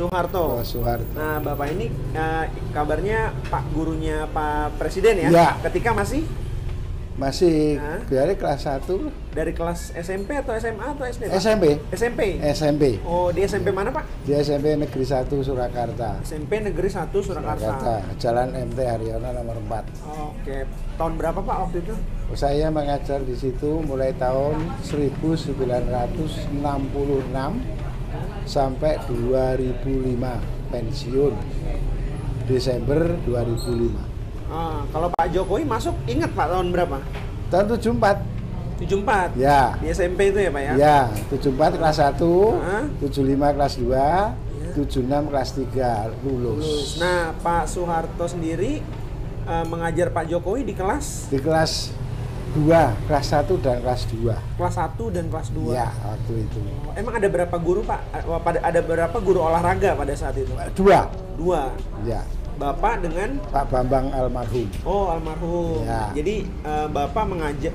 Soeharto. Pak Soeharto. Nah, Bapak ini kabarnya Pak gurunya Pak Presiden ya? Ya. Ketika masih dari kelas 1. Dari kelas SMP atau SMA atau SD, Pak? SMP. SMP? SMP. Oh, di SMP mana, Pak? Di SMP Negeri 1 Surakarta. SMP Negeri 1 Surakarta. Jalan MT Haryono nomor 4. Oke. Tahun berapa, Pak, waktu itu? Saya mengajar di situ mulai tahun 1966 sampai 2005, pensiun Desember 2005. Kalau Pak Jokowi masuk, ingat Pak tahun berapa? Tahun 74. 74? Ya. Di SMP itu ya, Pak ya? Ya, 74 kelas 1, 75 kelas 2, 76 kelas 3 lulus. Nah, Pak Soeharto sendiri mengajar Pak Jokowi di kelas? Di kelas 2, kelas 1 dan kelas 2. Kelas 1 dan kelas 2? Ya, waktu itu. Emang ada berapa guru, Pak? Ada berapa guru olahraga pada saat itu? 2. Ya. Bapak dengan Pak Bambang almarhum. Oh, almarhum. Ya. Jadi Bapak mengajar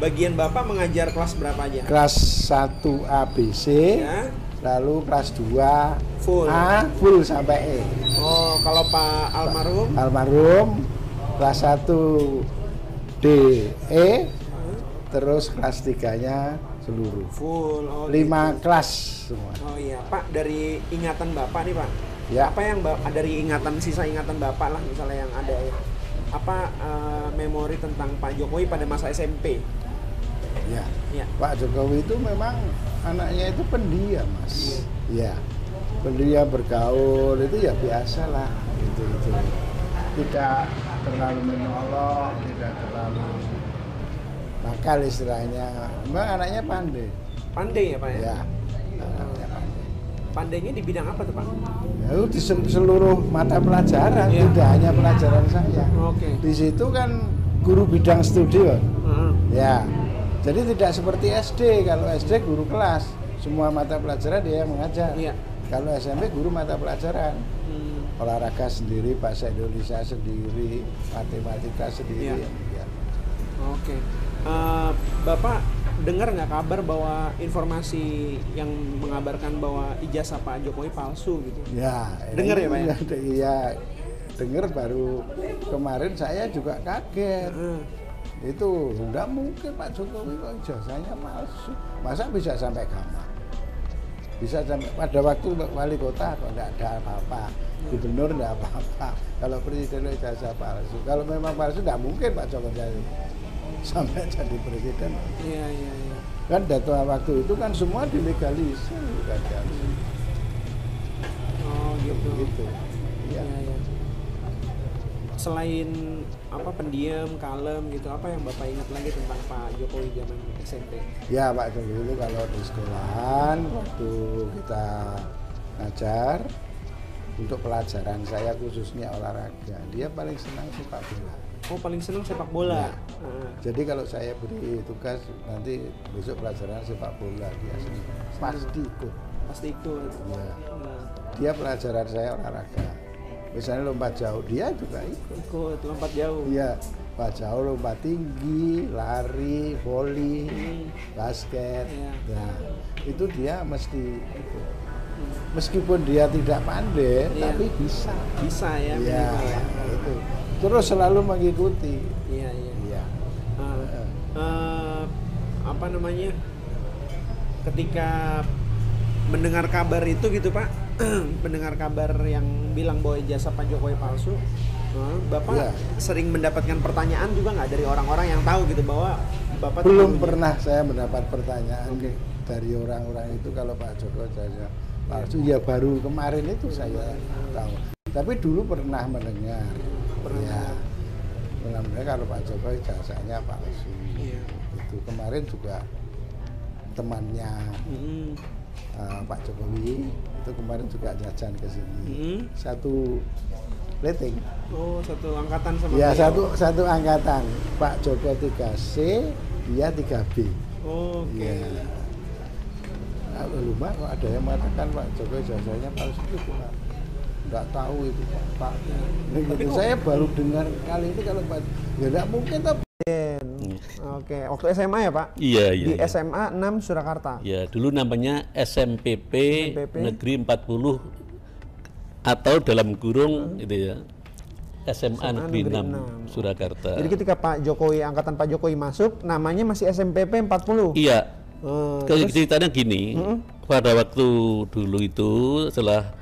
bagian Bapak mengajar kelas berapa aja? Kelas 1 ABC, ya. Lalu kelas 2 full. A full sampai E. Oh, kalau Pak almarhum? Almarhum kelas 1 D E, terus kelas 3-nya seluruh. Full. Oh, 5 gitu. kelas semua. Oh iya, Pak, dari ingatan Bapak nih, Pak. Ya. Apa yang dari sisa ingatan Bapak lah misalnya yang ada ya. Apa memori tentang Pak Jokowi pada masa SMP? Ya. Ya. Pak Jokowi itu memang anaknya itu pendiam, Mas. Ya. Pendiam, bergaul itu ya biasa lah itu. Tidak terlalu menyolok, tidak terlalu nakal istilahnya. Memang anaknya pandai. Pandai ya, Pak ya? Ya. Anaknya pandai. Pandainya di bidang apa tuh, Pak? Ya, di seluruh mata pelajaran, tidak hanya pelajaran saya. Oke. Di situ kan guru bidang studi, ya. Jadi tidak seperti SD. Kalau SD guru kelas, semua mata pelajaran dia yang mengajar. Iya. Kalau SMP guru mata pelajaran, olahraga sendiri, bahasa Indonesia sendiri, matematika sendiri. Iya. Ya. Oke. Bapak dengar nggak kabar bahwa informasi yang mengabarkan bahwa ijazah Pak Jokowi palsu gitu? Ya. Dengar ya, Pak ya? Iya. Dengar baru kemarin saya juga kaget. Itu enggak mungkin Pak Jokowi kok ijazahnya palsu. Masa bisa sampai kamar? Bisa sampai pada waktu wali kota kok enggak ada apa-apa. Gubernur enggak apa-apa. Kalau presiden ijazah palsu. Kalau memang palsu enggak mungkin Pak Jokowi sampai jadi presiden. Iya. Kan data waktu itu kan semua dilegalisir kan. Oh, gitu. Iya. Selain pendiam, kalem gitu, apa yang Bapak ingat lagi tentang Pak Jokowi zaman SMP? Ya, Pak Jokowi itu kalau di sekolahan waktu kita ngajar untuk pelajaran saya khususnya olahraga, dia paling senang sepak bola. Oh, paling senang sepak bola. Ya. Jadi kalau saya beri tugas nanti besok pelajaran sepak bola dia senang. Pasti ikut. Ya. Dia pelajaran saya olahraga. Misalnya lompat jauh, dia juga ikut lompat jauh. Iya, lompat jauh, lompat tinggi, lari, voli, basket. Nah, itu dia mesti ikut. Meskipun dia tidak pandai, tapi bisa. Bisa ya. Iya, itu. Terus selalu mengikuti. Iya. Ketika mendengar kabar itu gitu, Pak, mendengar kabar yang bilang bahwa ijazah Pak Jokowi palsu, Bapak sering mendapatkan pertanyaan juga nggak dari orang-orang yang tahu gitu bahwa Bapak belum pernah saya mendapat pertanyaan dari orang-orang itu kalau Pak Jokowi ijazah palsu. Ya baru kemarin itu saya tahu. Tapi dulu pernah mendengar. Pernah mendengar kalau Pak Jokowi ijazahnya palsu. Iya. Itu kemarin juga temannya Pak Jokowi itu kemarin juga jajan ke sini. Satu letting. Oh, satu angkatan sama ya, beliau. satu angkatan. Pak Joko 3C, dia 3B. Oh, oke. Ya. Nah, lumayan kok ada yang mengatakan Pak Jokowi ijazahnya palsu itu, Pak. Enggak tahu itu Pak. Itu saya baru dengar kali ini kalau Pak. Ya enggak mungkin Oke, waktu SMA ya Pak? Iya, iya. Di Iya. SMA 6 Surakarta. Ya, dulu namanya SMPP, SMPP. Negeri 40 atau dalam kurung itu ya. SMA Negeri 6 Surakarta. Jadi ketika Pak Jokowi, angkatan Pak Jokowi masuk, namanya masih SMPP 40. Iya. Terus? Ceritanya gini, pada waktu dulu itu setelah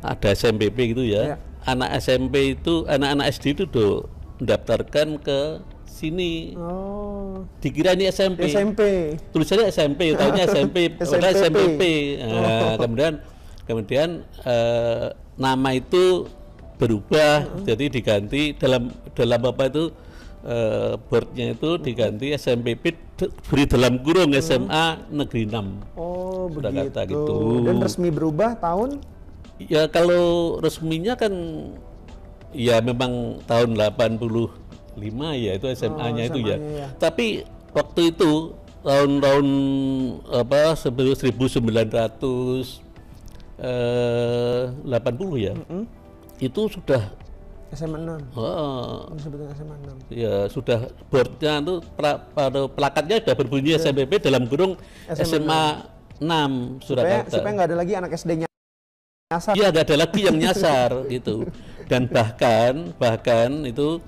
ada SMPP gitu ya, Iya. anak SMP itu, anak-anak SD itu mendaftarkan ke sini. Oh, Dikira ini SMP. SMP. Tulisannya SMP, tahunya SMP, padahal SMPP. SMPP. Nah, kemudian nama itu berubah, jadi diganti dalam apa itu boardnya itu diganti SMPP beri dalam kurung SMA Negeri 6. Oh, Surakarta begitu. gitu. Dan resmi berubah tahun? Ya kalau resminya kan ya memang tahun 85 ya itu SMA-nya itu ya. SMA-nya ya. Tapi waktu itu tahun-tahun apa 1980 ya. Itu sudah SMA 6. Disebutnya SMA 6. ya sudah boardnya itu pada plakatnya sudah berbunyi SMPP dalam kurung SMA 6 Surakarta. Supaya nggak ada lagi anak SD-nya nyasar. Iya, nggak ada lagi yang nyasar gitu. Dan bahkan itu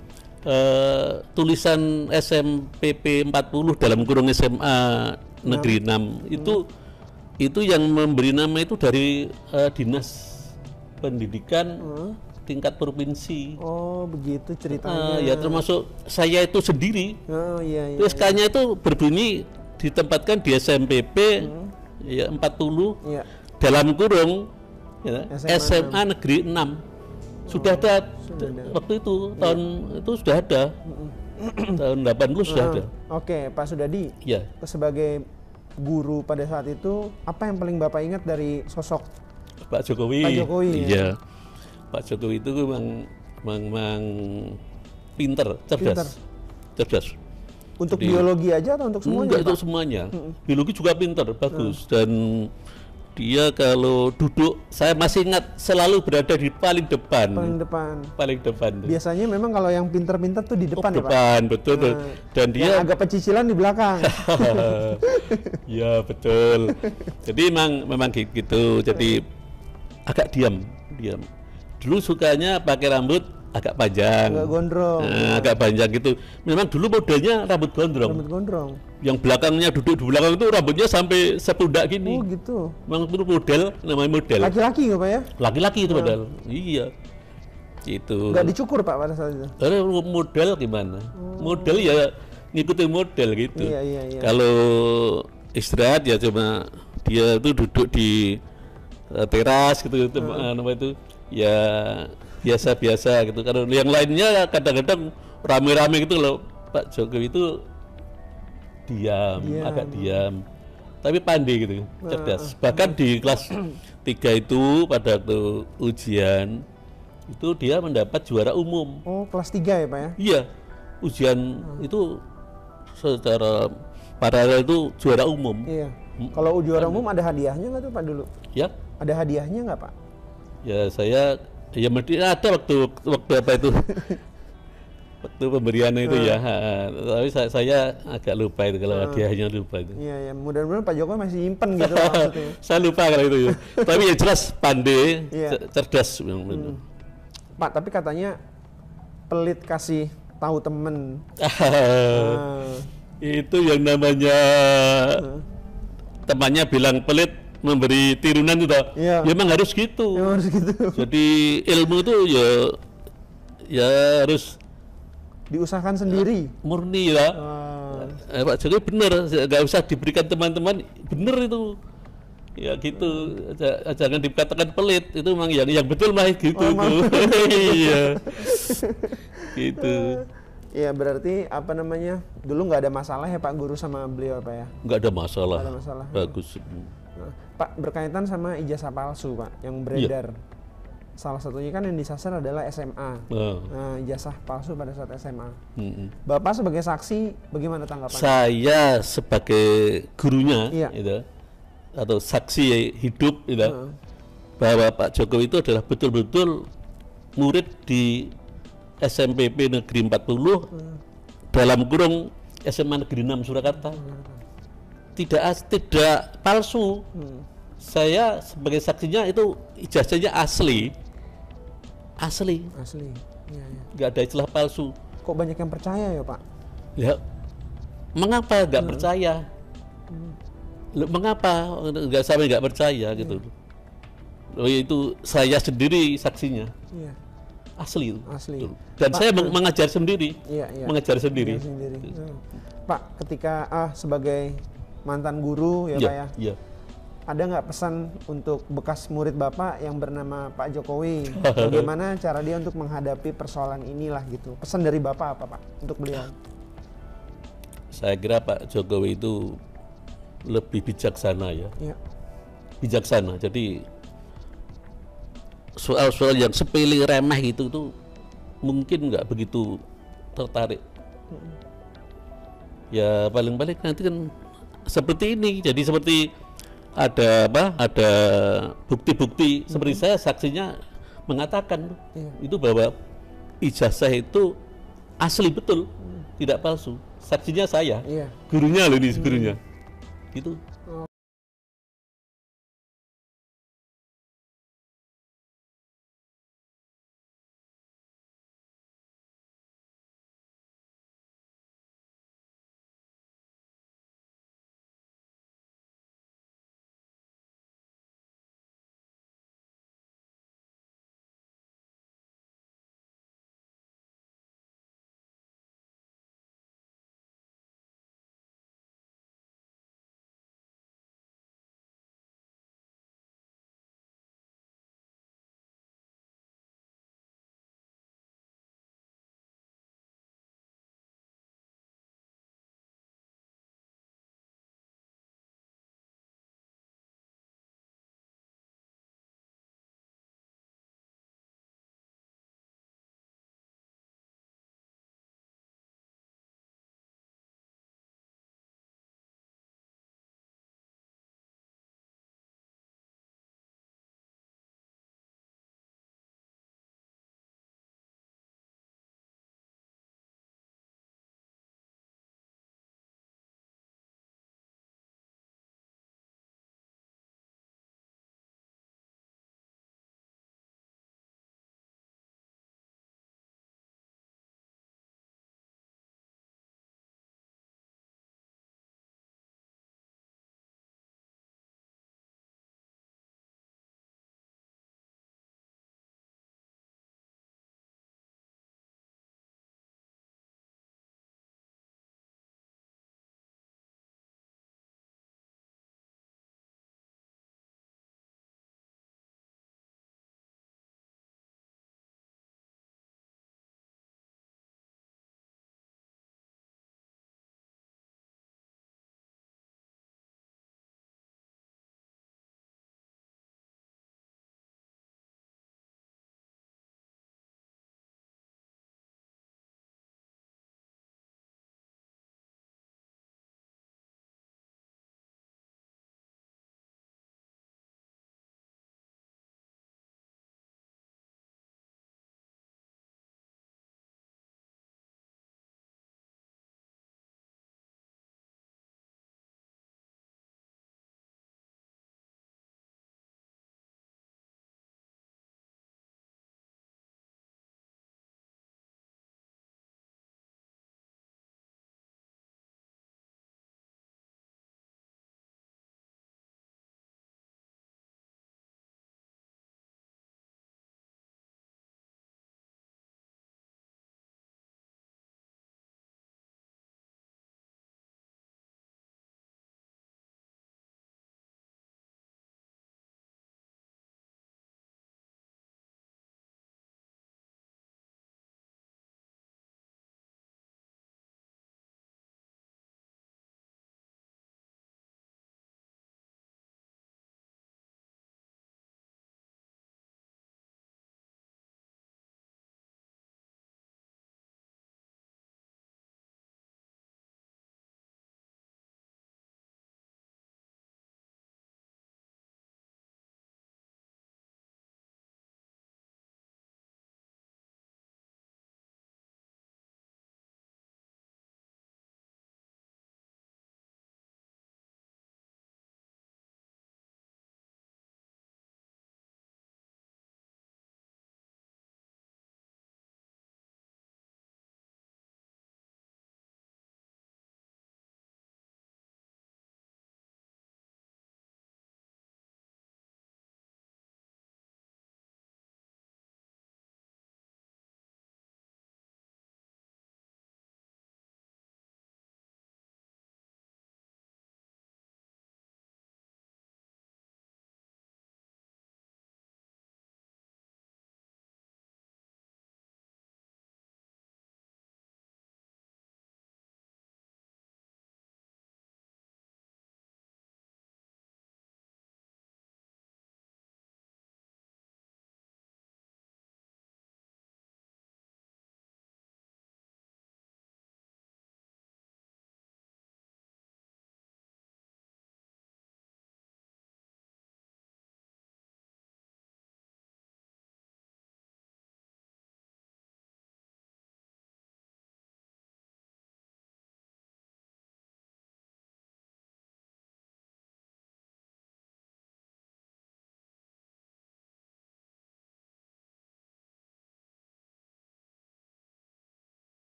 tulisan SMPP 40 dalam kurung SMA Negeri 6 itu yang memberi nama itu dari Dinas Pendidikan tingkat provinsi. Oh, begitu ceritanya. Ya termasuk saya itu sendiri. Oh, iya, iya. Terus SK-nya itu berbunyi ditempatkan di SMPP ya 40 Iya. dalam kurung ya, SMA SMA Negeri 6. Sudah ada waktu itu tahun itu sudah ada. Tahun 80 sudah ada. Oke, Pak Sudadi. Ya. Sebagai guru pada saat itu, apa yang paling Bapak ingat dari sosok Pak Jokowi. Pak Jokowi, Iya. Pak Jokowi itu memang pinter, cerdas. Cerdas. untuk Jadi, biologi aja atau untuk semuanya? Enggak, Pak? itu semuanya. Biologi juga pinter, bagus. Dan dia kalau duduk, saya masih ingat selalu berada di paling depan. Paling depan. Paling depan. Biasanya memang kalau yang pinter-pinter tuh di depan ya Pak? Depan, betul. Dan Yang dia agak pecicilan di belakang. ya betul. Jadi memang gitu. Jadi agak diam. Dulu sukanya pakai rambut agak panjang. Agak gondrong. Nah, agak panjang gitu. Memang dulu modelnya rambut gondrong. Rambut gondrong. Yang belakangnya duduk di belakang itu rambutnya sampai sepundak gini. Oh gitu. Memang itu namanya model. Laki-laki nggak Pak ya? Laki-laki itu padahal. Iya. Gitu. Nggak dicukur Pak pada saat itu? Model gimana? Model ya ngikutin model gitu. Iya. Kalau istirahat ya cuma dia itu duduk di teras gitu, apa itu ya biasa-biasa gitu. Kalau yang lainnya kadang-kadang rame-rame gitu loh. Pak Jokowi itu agak diam. Tapi pandai gitu, cerdas. Bahkan di kelas 3 itu pada waktu ujian itu dia mendapat juara umum. Oh, kelas 3 ya Pak ya? Iya, ujian itu secara paralel itu juara umum. Iya. Kalau juara umum ada hadiahnya nggak tuh Pak dulu? Ya, Ada hadiahnya nggak Pak? ya saya ya ada waktu apa itu waktu pemberian itu ya. Tapi saya agak lupa itu kalau hadiahnya lupa itu. Iya, mudah-mudahan Pak Jokowi masih nyimpen gitu maksudnya. Saya lupa kalau itu. Tapi ya jelas pandai, Iya. cerdas. Pak, tapi katanya pelit kasih tahu temen. Itu yang namanya temannya bilang pelit memberi tirunan itu toh. Iya. Ya memang harus gitu. Emang harus gitu. Jadi ilmu itu ya harus Diusahakan sendiri. murni ya. Pak Jokowi bener, nggak usah diberikan teman-teman, bener itu. Ya gitu, jangan dikatakan pelit, itu memang yang betul mah gitu. Iya. Gitu. Iya, berarti apa namanya? Dulu nggak ada masalah ya Pak guru sama beliau Pak ya? Nggak ada masalah. Nggak ada masalah. Bagus. Nah, Pak, berkaitan sama ijazah palsu Pak yang beredar. Salah satunya kan yang disasar adalah SMA. Nah, ijazah palsu pada saat SMA. Bapak sebagai saksi, bagaimana tanggapannya? Saya sebagai gurunya, Iya. gitu, atau saksi hidup, gitu, bahwa Pak Jokowi itu adalah betul-betul murid di SMPP Negeri 40 dalam kurung SMA Negeri 6 Surakarta. Tidak palsu. Saya sebagai saksinya itu ijazahnya asli. Asli. Iya, iya. Nggak ada istilah palsu. Kok banyak yang percaya ya, Pak? Ya, mengapa nggak percaya? Loh, mengapa nggak sampai nggak percaya gitu? Oh, itu saya sendiri saksinya. Iya. Asli itu. Asli. Betul. Dan Pak, saya mengajar sendiri. Iya, iya. Mengajar sendiri. Pak, ketika sebagai mantan guru ya, Pak ya. Iya. Ada nggak pesan untuk bekas murid Bapak yang bernama Pak Jokowi? Bagaimana cara dia untuk menghadapi persoalan inilah gitu? Pesan dari Bapak apa, Pak, untuk beliau? Saya kira Pak Jokowi itu lebih bijaksana ya. Iya. Bijaksana. Jadi soal-soal yang sepele remeh gitu tuh mungkin nggak begitu tertarik. Ya paling-paling nanti kan seperti ini. Jadi seperti ada bukti-bukti seperti saya saksinya mengatakan itu bahwa ijazah itu asli betul, tidak palsu. Saksinya saya, gurunya loh ini gurunya. Itu